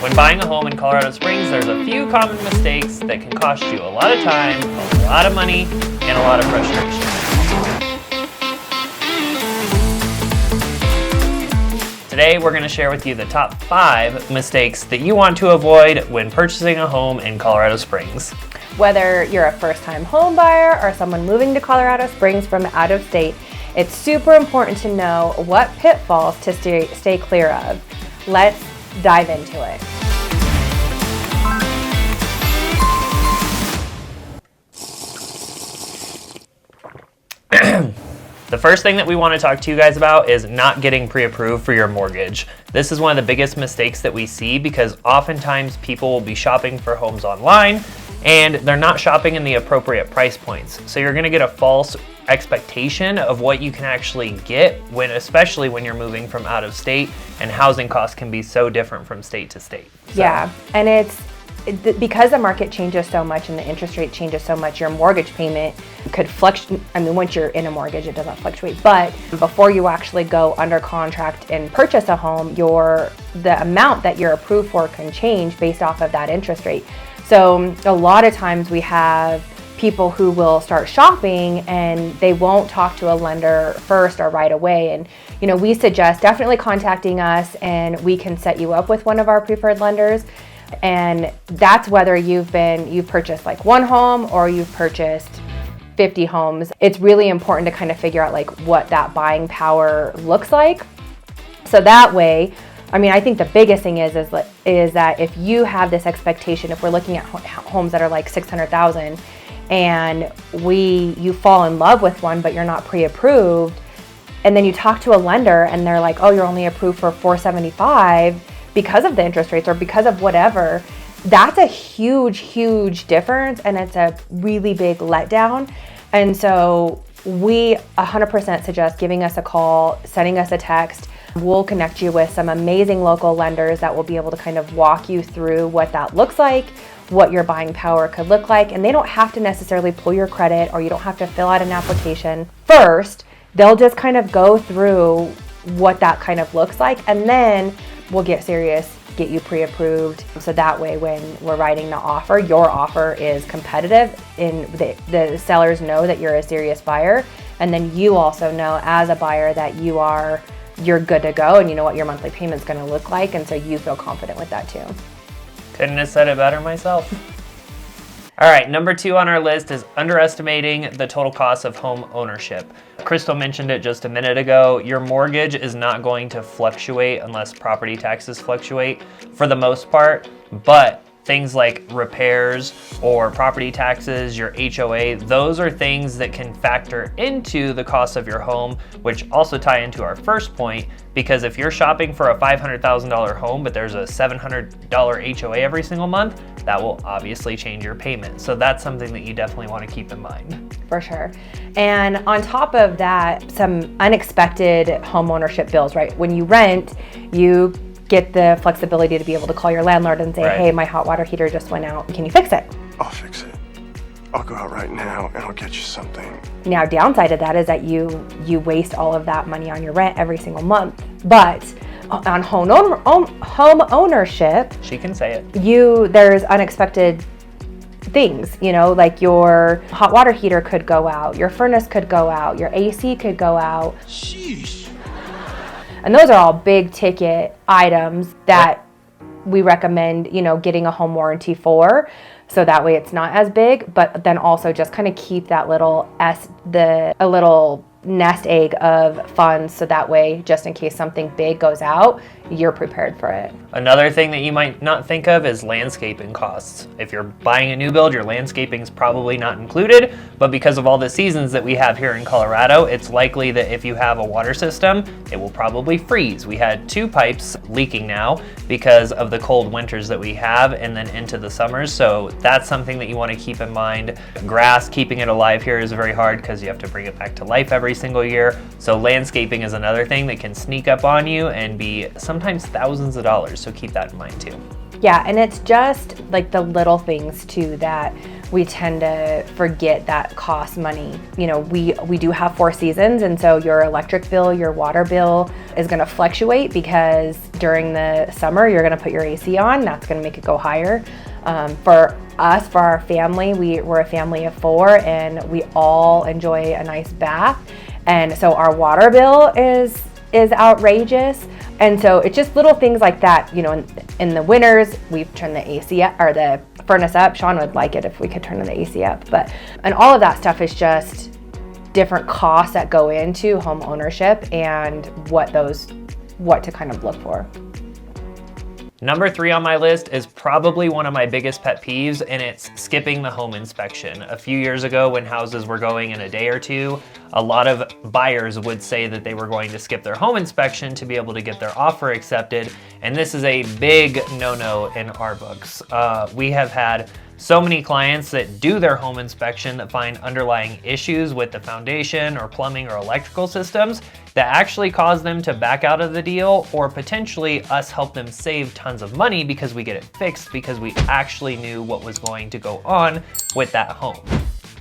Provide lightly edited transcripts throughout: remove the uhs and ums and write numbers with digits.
When buying a home in Colorado Springs, there's a few common mistakes that can cost you a lot of time, a lot of money, and a lot of frustration. Today, we're going to share with you the top 5 mistakes that you want to avoid when purchasing a home in Colorado Springs. Whether you're a first-time home buyer or someone moving to Colorado Springs from out of state, it's super important to know what pitfalls to stay clear of. Let's dive into it. The first thing that we want to talk to you guys about is not getting pre-approved for your mortgage. This is one of the biggest mistakes that we see because oftentimes people will be shopping for homes online and they're not shopping in the appropriate price points. So you're going to get a false expectation of what you can actually get especially when you're moving from out of state, and housing costs can be so different from state to state. Yeah, and because the market changes so much and the interest rate changes so much, your mortgage payment could fluctuate. I mean, once you're in a mortgage, it doesn't fluctuate. But before you actually go under contract and purchase a home, the amount that you're approved for can change based off of that interest rate. So a lot of times we have people who will start shopping and they won't talk to a lender first or right away. And we suggest definitely contacting us, and we can set you up with one of our preferred lenders. And that's whether you've purchased like one home or you've purchased 50 homes. It's really important to kind of figure out like what that buying power looks like. So that way, I think the biggest thing is that if you have this expectation, if we're looking at homes that are like 600,000 and you fall in love with one, but you're not pre-approved, and then you talk to a lender and they're like, oh, you're only approved for 475 because of the interest rates or because of whatever, that's a huge, huge difference, and it's a really big letdown. And so we 100% suggest giving us a call, sending us a text. We'll connect you with some amazing local lenders that will be able to kind of walk you through what that looks like, what your buying power could look like. And they don't have to necessarily pull your credit, or you don't have to fill out an application first. They'll just kind of go through what that kind of looks like, and then we'll get serious, get you pre-approved. So that way when we're writing the offer, your offer is competitive and the sellers know that you're a serious buyer. And then you also know as a buyer that you're good to go, and you know what your monthly payment's gonna look like. And so you feel confident with that too. Couldn't have said it better myself. All right, number 2 on our list is underestimating the total cost of home ownership. Crystal mentioned it just a minute ago. Your mortgage is not going to fluctuate unless property taxes fluctuate for the most part, but things like repairs or property taxes, your HOA, those are things that can factor into the cost of your home, which also tie into our first point, because if you're shopping for a $500,000 home, but there's a $700 HOA every single month, that will obviously change your payment. So that's something that you definitely want to keep in mind. For sure. And on top of that, some unexpected home ownership bills, right? When you rent, you get the flexibility to be able to call your landlord and say, right, hey, my hot water heater just went out. Can you fix it? I'll fix it. I'll go out right now and I'll get you something. Now, downside of that is that you waste all of that money on your rent every single month. But on home ownership, she can say it. There's unexpected things, like your hot water heater could go out, your furnace could go out, your AC could go out. Sheesh. And those are all big ticket items that we recommend, getting a home warranty for. So that way it's not as big, but then also just kind of keep that little nest egg of funds, so that way just in case something big goes out, you're prepared for it. Another thing that you might not think of is landscaping costs. If you're buying a new build, your landscaping is probably not included, but because of all the seasons that we have here in Colorado, it's likely that if you have a water system, it will probably freeze. We had 2 pipes leaking now because of the cold winters that we have and then into the summers. So that's something that you want to keep in mind. Grass, keeping it alive here is very hard because you have to bring it back to life every single year. So landscaping is another thing that can sneak up on you and be sometimes thousands of dollars. So keep that in mind too. Yeah, and it's just like the little things too that we tend to forget that cost money. You know, we do have 4 seasons, and so your electric bill, your water bill is going to fluctuate because during the summer you're going to put your AC on. That's going to make it go higher. For us, for our family, we're a family of 4, and we all enjoy a nice bath, and so our water bill is outrageous. And so it's just little things like that. You know, in the winters, we've turned the AC up, or the furnace up. Sean would like it if we could turn the AC up. And all of that stuff is just different costs that go into home ownership and what to kind of look for. Number 3 on my list is probably one of my biggest pet peeves, and it's skipping the home inspection. A few years ago, when houses were going in a day or two, a lot of buyers would say that they were going to skip their home inspection to be able to get their offer accepted, and this is a big no-no in our books. We have had so many clients that do their home inspection that find underlying issues with the foundation or plumbing or electrical systems that actually cause them to back out of the deal, or potentially us help them save tons of money because we get it fixed because we actually knew what was going to go on with that home.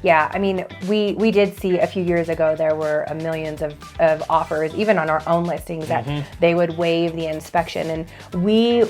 Yeah, I mean, we did see a few years ago there were millions of offers, even on our own listings, that they would waive the inspection, and we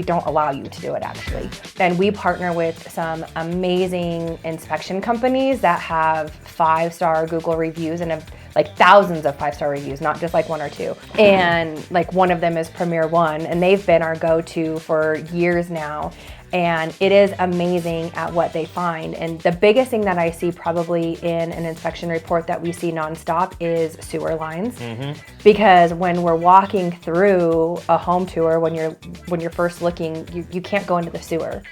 don't allow you to do it, actually. And we partner with some amazing inspection companies that have 5-star Google reviews and have like thousands of 5-star reviews, not just like 1 or 2. And like one of them is Premier One, and they've been our go-to for years now. And it is amazing at what they find. And the biggest thing that I see probably in an inspection report that we see nonstop is sewer lines. Because when we're walking through a home tour, when you're first looking, you can't go into the sewer.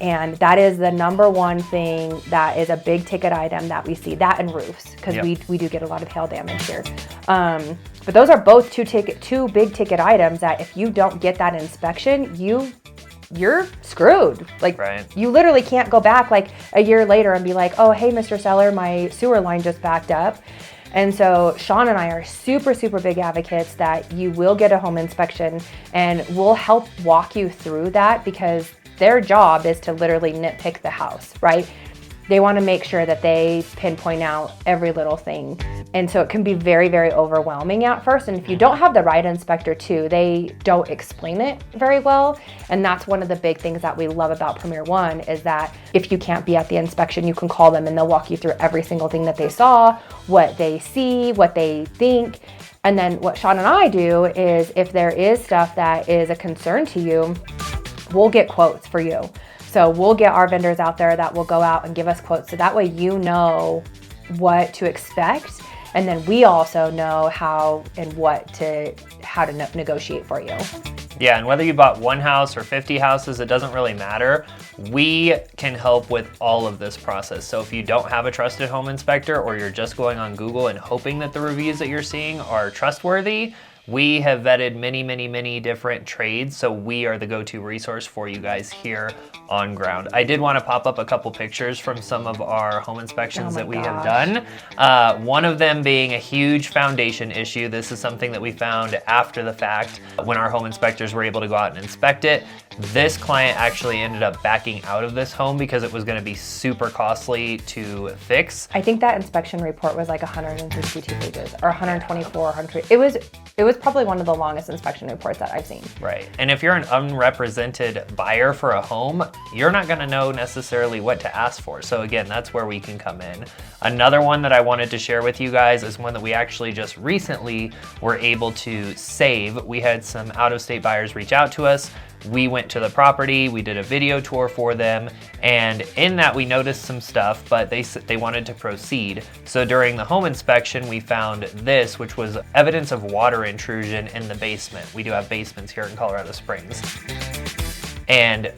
And that is the number one thing that is a big ticket item that we see, that and roofs, because we do get a lot of hail damage here. But those are both two big ticket items that if you don't get that inspection, you're screwed. Like, you literally can't go back like a year later and be like, oh, hey, Mr. Seller, my sewer line just backed up. And so Sean and I are super, super big advocates that you will get a home inspection, and we'll help walk you through that, because their job is to literally nitpick the house, right? They want to make sure that they pinpoint out every little thing. And so it can be very, very overwhelming at first. And if you don't have the right inspector too, they don't explain it very well. And that's one of the big things that we love about Premier One, is that if you can't be at the inspection, you can call them and they'll walk you through every single thing that they saw, what they see, what they think. And then what Sean and I do is, if there is stuff that is a concern to you, we'll get quotes for you. So we'll get our vendors out there that will go out and give us quotes, so that way you know what to expect, and then we also know how to negotiate for you. Yeah, and whether you bought 1 house or 50 houses, it doesn't really matter. We can help with all of this process. So if you don't have a trusted home inspector, or you're just going on Google and hoping that the reviews that you're seeing are trustworthy, we have vetted many, many, many different trades, so we are the go-to resource for you guys here on ground. I did want to pop up a couple pictures from some of our home inspections that we have done. One of them being a huge foundation issue. This is something that we found after the fact when our home inspectors were able to go out and inspect it. This client actually ended up backing out of this home because it was going to be super costly to fix. I think that inspection report was like 152 pages, or 124, 100. It was probably one of the longest inspection reports that I've seen. Right. And if you're an unrepresented buyer for a home, you're not going to know necessarily what to ask for. So again, that's where we can come in. Another one that I wanted to share with you guys is one that we actually just recently were able to save. We had some out-of-state buyers reach out to us. We went to the property, we did a video tour for them, and in that we noticed some stuff, but they wanted to proceed. So during the home inspection, we found this, which was evidence of water intrusion in the basement. We do have basements here in Colorado Springs. And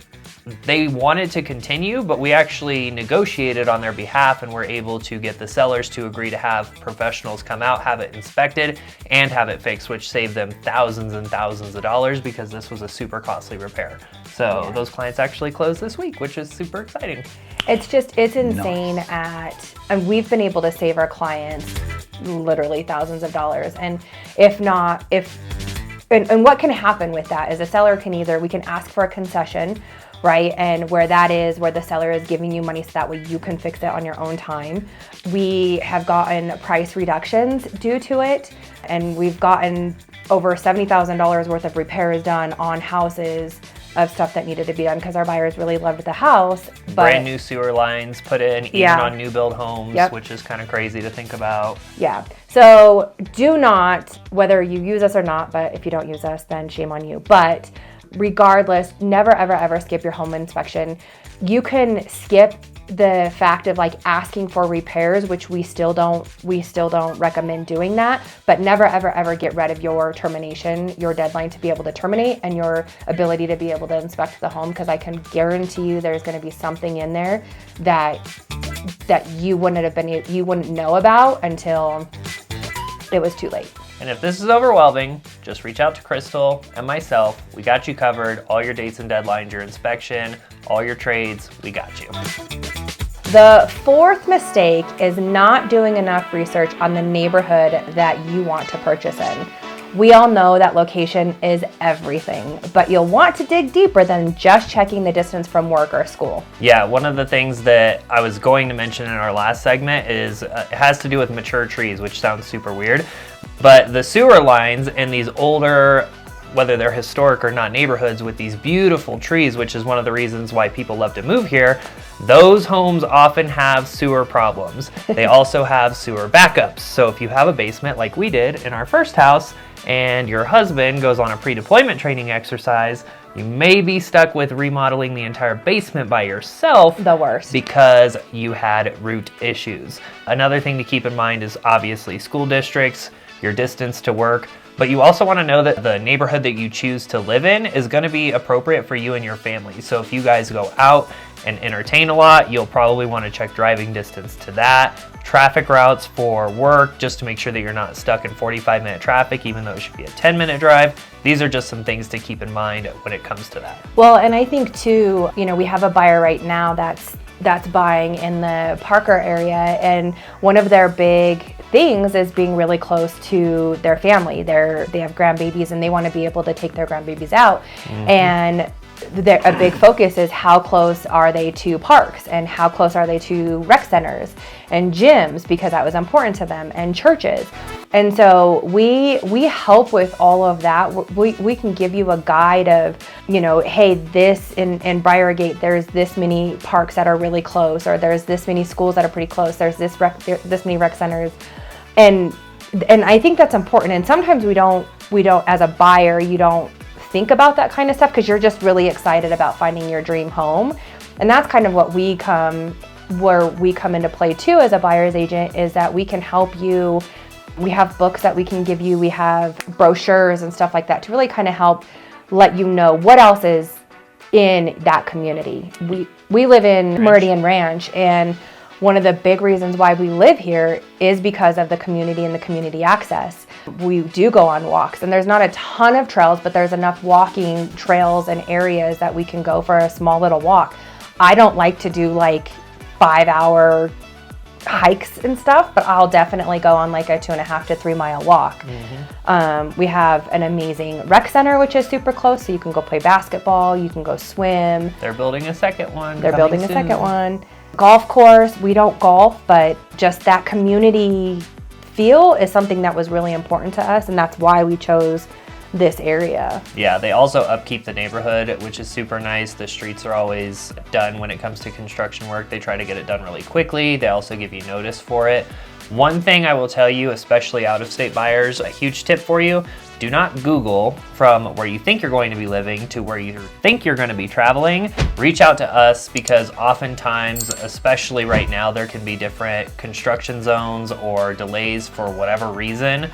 they wanted to continue, but we actually negotiated on their behalf and were able to get the sellers to agree to have professionals come out, have it inspected, and have it fixed, which saved them thousands and thousands of dollars, because this was a super costly repair. So those clients actually closed this week, which is super exciting. It's insane and we've been able to save our clients literally thousands of dollars. And if not, and what can happen with that is a seller we can ask for a concession, right? And where the seller is giving you money so that way you can fix it on your own time. We have gotten price reductions due to it, and we've gotten over $70,000 worth of repairs done on houses of stuff that needed to be done because our buyers really loved the house. But brand new sewer lines put in, even on new build homes, Yep. which is kind of crazy to think about. Yeah. So do not, whether you use us or not, but if you don't use us, then shame on you. But regardless, never, ever, ever skip your home inspection. You can skip the fact of like asking for repairs, which we still don't recommend doing that, but never, ever, ever get rid of your termination, your deadline to be able to terminate, and your ability to be able to inspect the home, because I can guarantee you there's going to be something in there that you wouldn't know about until it was too late. And if this is overwhelming, just reach out to Crystal and myself. We got you covered. All your dates and deadlines, your inspection, all your trades, we got you. The fourth mistake is not doing enough research on the neighborhood that you want to purchase in. We all know that location is everything, but you'll want to dig deeper than just checking the distance from work or school. Yeah, one of the things that I was going to mention in our last segment is it has to do with mature trees, which sounds super weird. But the sewer lines in these older, whether they're historic or not, neighborhoods with these beautiful trees, which is one of the reasons why people love to move here, those homes often have sewer problems. They also have sewer backups. So if you have a basement like we did in our first house, and your husband goes on a pre-deployment training exercise, you may be stuck with remodeling the entire basement by yourself. The worst. Because you had root issues. Another thing to keep in mind is obviously school districts, your distance to work, but you also want to know that the neighborhood that you choose to live in is going to be appropriate for you and your family. So if you guys go out and entertain a lot, you'll probably want to check driving distance to that. Traffic routes for work, just to make sure that you're not stuck in 45-minute traffic, even though it should be a 10-minute drive. These are just some things to keep in mind when it comes to that. Well, and I think too, we have a buyer right now that's buying in the Parker area, and one of their big things is being really close to their family. They have grandbabies and they want to be able to take their grandbabies out. Mm-hmm. And a big focus is how close are they to parks, and how close are they to rec centers and gyms, because that was important to them, and churches. And so we help with all of that. We can give you a guide of, hey, this in Briargate, there's this many parks that are really close, or there's this many schools that are pretty close, there's this many rec centers. And I think that's important. And sometimes we don't, as a buyer, you don't think about that kind of stuff because you're just really excited about finding your dream home. And that's kind of where we come into play too as a buyer's agent, is that we can help you. We have books that we can give you. We have brochures and stuff like that to really kind of help let you know what else is in that community. We live in Meridian Ranch, and one of the big reasons why we live here is because of the community and the community access. We do go on walks, and there's not a ton of trails, but there's enough walking trails and areas that we can go for a small little walk. I don't like to do like 5-hour hikes and stuff, but I'll definitely go on like a 2.5 to 3 mile walk. Mm-hmm. We have an amazing rec center, which is super close, so you can go play basketball, you can go swim. They're building a second one. Golf course, we don't golf, but just that community feel is something that was really important to us, and that's why we chose this area. Yeah, they also upkeep the neighborhood, which is super nice. The streets are always done when it comes to construction work. They try to get it done really quickly. They also give you notice for it. One thing I will tell you, especially out-of-state buyers, a huge tip for you: do not Google from where you think you're going to be living to where you think you're going to be traveling. Reach out to us, because oftentimes, especially right now, there can be different construction zones or delays for whatever reason.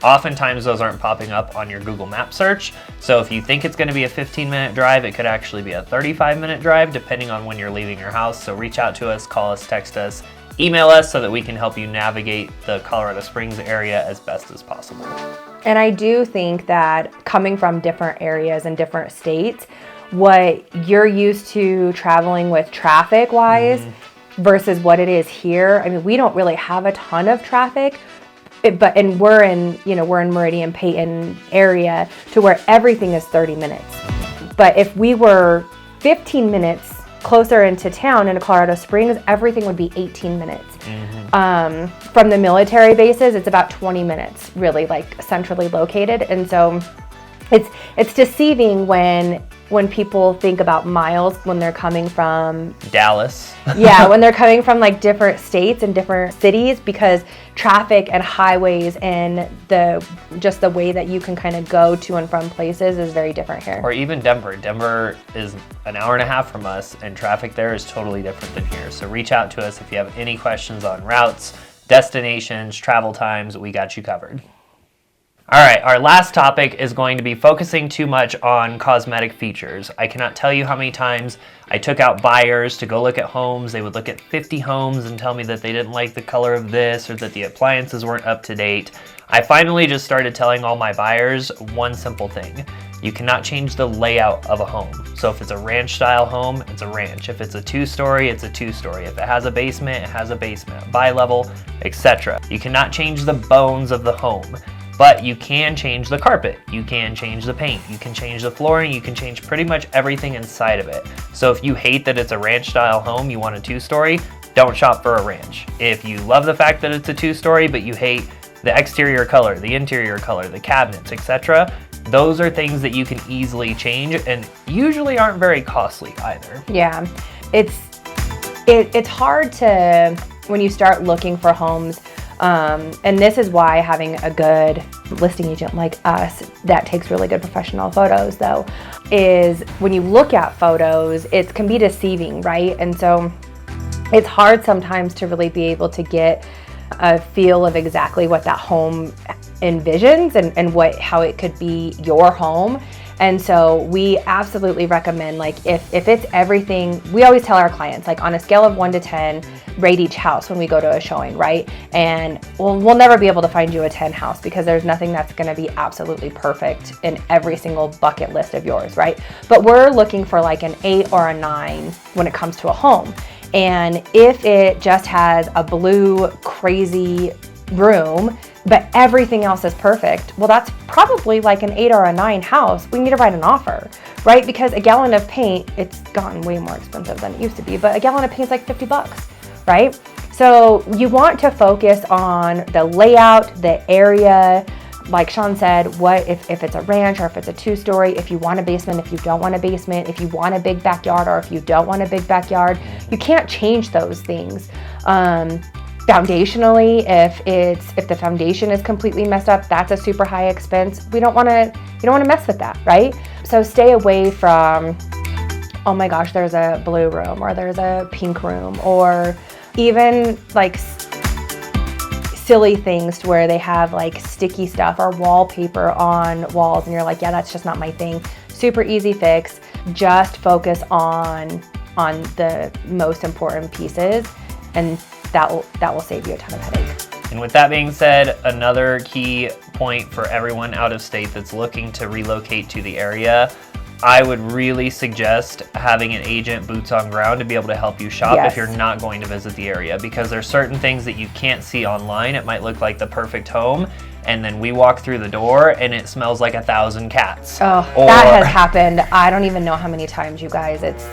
Oftentimes those aren't popping up on your Google Map search. So if you think it's going to be a 15-minute drive, it could actually be a 35-minute drive depending on when you're leaving your house. So reach out to us, call us, text us, email us, so that we can help you navigate the Colorado Springs area as best as possible. And I do think that coming from different areas and different states, what you're used to traveling with traffic-wise versus what it is here, I mean, we don't really have a ton of traffic, and we're in Meridian Peyton area to where everything is 30 minutes. But if we were 15 minutes closer into town into Colorado Springs, everything would be 18 minutes. From the military bases, it's about 20 minutes, really, like centrally located. And so it's deceiving when people think about miles when they're coming from Dallas. Yeah, when they're coming from like different states and different cities, because traffic and highways and the way that you can kind of go to and from places is very different here. Or even Denver. Denver is an hour and a half from us, and traffic there is totally different than here. So reach out to us if you have any questions on routes, destinations, travel times. We got you covered. All right, our last topic is going to be focusing too much on cosmetic features. I cannot tell you how many times I took out buyers to go look at homes. They would look at 50 homes and tell me that they didn't like the color of this or that the appliances weren't up to date. I finally just started telling all my buyers one simple thing. You cannot change the layout of a home. So if it's a ranch style home, it's a ranch. If it's a 2-story, it's a 2-story. If it has a basement, it has a basement, bi-level, etc. You cannot change the bones of the home. But you can change the carpet, you can change the paint, you can change the flooring, you can change pretty much everything inside of it. So if you hate that it's a ranch style home, you want a 2-story, don't shop for a ranch. If you love the fact that it's a 2-story, but you hate the exterior color, the interior color, the cabinets, etc., those are things that you can easily change and usually aren't very costly either. Yeah, it's hard to, when you start looking for homes, and this is why having a good listing agent like us that takes really good professional photos, though, is when you look at photos, it can be deceiving, right? And so it's hard sometimes to really be able to get a feel of exactly what that home envisions and how it could be your home. And so we absolutely recommend, like, if it's everything, we always tell our clients, like, on a scale of 1 to 10, rate each house when we go to a showing, right? And we'll never be able to find you a 10 house because there's nothing that's going to be absolutely perfect in every single bucket list of yours, right? But we're looking for like an 8 or a 9 when it comes to a home. And if it just has a blue crazy room, but everything else is perfect, well, that's probably like an 8 or a 9 house. We need to write an offer, right? Because a gallon of paint, it's gotten way more expensive than it used to be, but a gallon of paint is like $50, right? So you want to focus on the layout, the area. Like Sean said, what if it's a ranch or if it's a 2-story, if you want a basement, if you don't want a basement, if you want a big backyard or if you don't want a big backyard, you can't change those things. Foundationally, if the foundation is completely messed up, that's a super high expense. You don't want to mess with that, right? So stay away from, oh my gosh, there's a blue room or there's a pink room, or even like silly things to where they have like sticky stuff or wallpaper on walls and you're like, yeah, that's just not my thing. Super easy fix. Just focus on the most important pieces, and that will save you a ton of headache. And with that being said, another key point for everyone out of state that's looking to relocate to the area, I would really suggest having an agent boots on ground to be able to help you shop if you're not going to visit the area, because there's certain things that you can't see online. It might look like the perfect home, and then we walk through the door and it smells like 1,000 cats. Oh, that has happened. I don't even know how many times, you guys. It's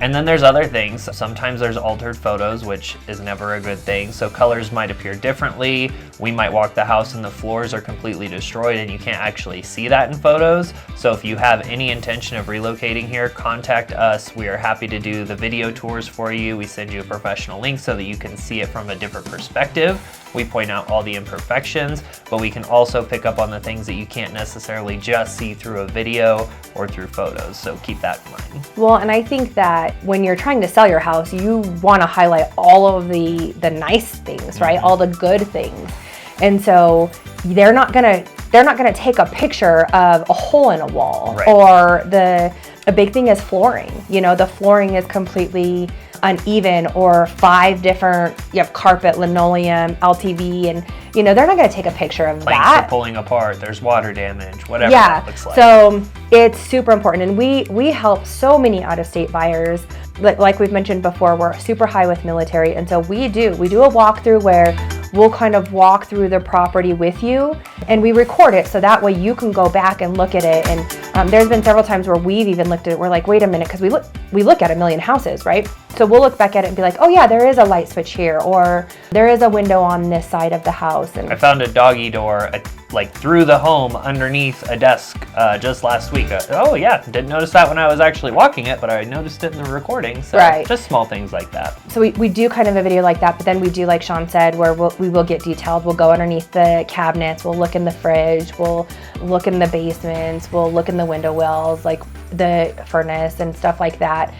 And then there's other things. Sometimes there's altered photos, which is never a good thing. So colors might appear differently. We might walk the house and the floors are completely destroyed and you can't actually see that in photos. So if you have any intention of relocating here, contact us. We are happy to do the video tours for you. We send you a professional link so that you can see it from a different perspective. We point out all the imperfections, but we can also pick up on the things that you can't necessarily just see through a video or through photos. So keep that in mind. Well, and I think that when you're trying to sell your house, you want to highlight all of the nice things, right? All the good things. And so they're not gonna take a picture of a hole in a wall, right? Or a big thing is flooring. You know, the flooring is completely uneven, or 5 different, you have carpet, linoleum, LTV, and you know, they're not going to take a picture of Planks that. are pulling apart, there's water damage, whatever that looks like. So it's super important, and we help so many out-of-state buyers. Like we've mentioned before, we're super high with military, and so we do a walkthrough where we'll kind of walk through the property with you, and we record it so that way you can go back and look at it. And there's been several times where we've even looked at it, we're like, wait a minute, because we look at a million houses, right? So we'll look back at it and be like, oh yeah, there is a light switch here, or there is a window on this side of the house. And I found a doggy door like through the home underneath a desk just last week. Oh yeah, didn't notice that when I was actually walking it, but I noticed it in the recording. So Right. Just small things like that. So we do kind of a video like that, but then we do, like Sean said, where we will get detailed. We'll go underneath the cabinets, we'll look in the fridge, we'll look in the basements, we'll look in the window wells, like the furnace and stuff like that,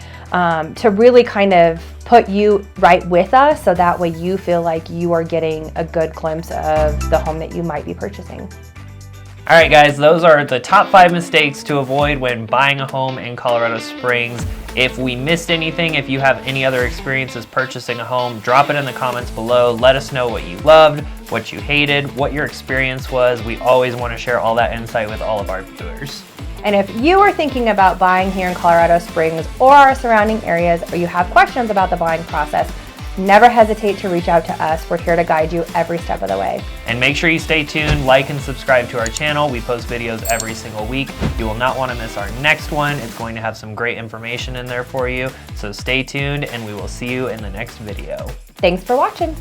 to really kind of put you right with us, so that way you feel like you are getting a good glimpse of the home that you might be purchasing. All right, guys, those are the top 5 mistakes to avoid when buying a home in Colorado Springs. If we missed anything, if you have any other experiences purchasing a home, drop it in the comments below. Let us know what you loved, what you hated, what your experience was. We always want to share all that insight with all of our viewers. And if you are thinking about buying here in Colorado Springs or our surrounding areas, or you have questions about the buying process, never hesitate to reach out to us. We're here to guide you every step of the way. And make sure you stay tuned, like and subscribe to our channel. We post videos every single week. You will not want to miss our next one. It's going to have some great information in there for you. So stay tuned, and we will see you in the next video. Thanks for watching.